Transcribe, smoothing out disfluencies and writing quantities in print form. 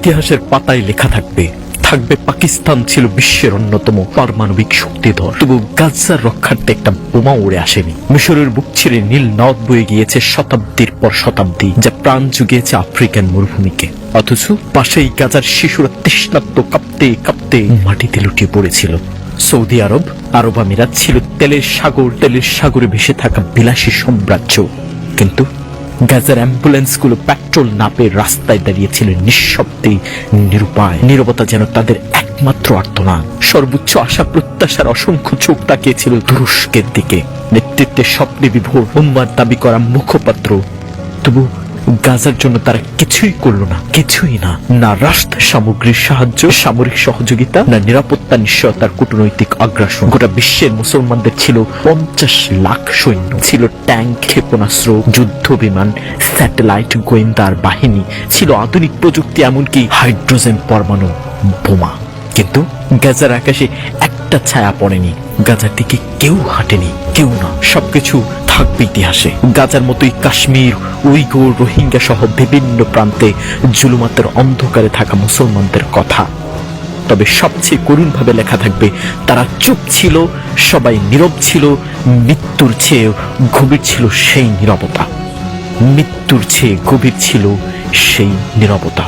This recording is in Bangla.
ইতিহাসের পাতায় লেখা থাকবে পাকিস্তান ছিল বিশ্বের অন্যতম পারমাণবিক শক্তিধর, তবু গাজার রক্ষার্থে একটা বোমা উড়ে আসেনি। মিশরের বুক ছিঁড়ে নীল নদ বয়ে গিয়েছে শতাব্দীর পর শতাব্দী, যা প্রাণ জুগিয়েছে আফ্রিকান মরুভূমিকে। অথচ পাশেই গাজার শিশুরা তৃষ্ণার্ত কাঁপতে কাঁপতে মাটিতে লুটিয়ে পড়েছিল। সৌদি আরব আমিরাত ছিল তেলের সাগরে ভেসে থাকা বিলাসী সাম্রাজ্য। কিন্তু গাজার অ্যাম্বুলেন্সগুলো পেট্রোল না পেয়ে রাস্তায় দাঁড়িয়েছিল নিঃশব্দে, নিরুপায়। নীরবতা যেন তাদের একমাত্র আর্তনাদ। সর্বোচ্চ আশা প্রত্যাশার অসংখ্য চোখ তাকিয়েছিল তুরস্কের দিকে, নেতৃত্বের স্বপ্নে বিভোর উম্মার দাবি করা মুখপাত্র। তবু গাজার জন্য তারা কিছুই করল না, কিছুই না। না রাষ্ট্র সামগ্রীর সাহায্য, সামরিক সহযোগিতা, না নিরাপত্তা নিশ্চয়তার কূটনৈতিক আগ্রাসন। গোটা বিশ্বের মুসলমানদের ছিল 50 লাখ সৈন্য, ছিল ট্যাঙ্ক, ক্ষেপণাস্ত্র, যুদ্ধ বিমান, স্যাটেলাইট, গোয়েন্দার বাহিনী, ছিল আধুনিক প্রযুক্তি, এমনকি হাইড্রোজেন পরমাণু বোমা। কিন্তু গাজার আকাশে একটা ছায়া পড়েনি, গাজার দিকে কেউ হাঁটেনি, কেউ না। সবকিছু থাকবে ইতিহাসে। গাজার মতোই কাশ্মীর, উইগুর, রোহিঙ্গা সহ বিভিন্ন প্রান্তে জুলুমাতের অন্ধকারে থাকা মুসলমানদের কথা। তবে সবচেয়ে করুণভাবে লেখা থাকবে, তারা চুপ ছিল, সবাই নীরব ছিল। মৃত্যুর চেয়ে গভীর ছিল সেই নীরবতা, মৃত্যুর চেয়ে গভীর ছিল সেই নীরবতা।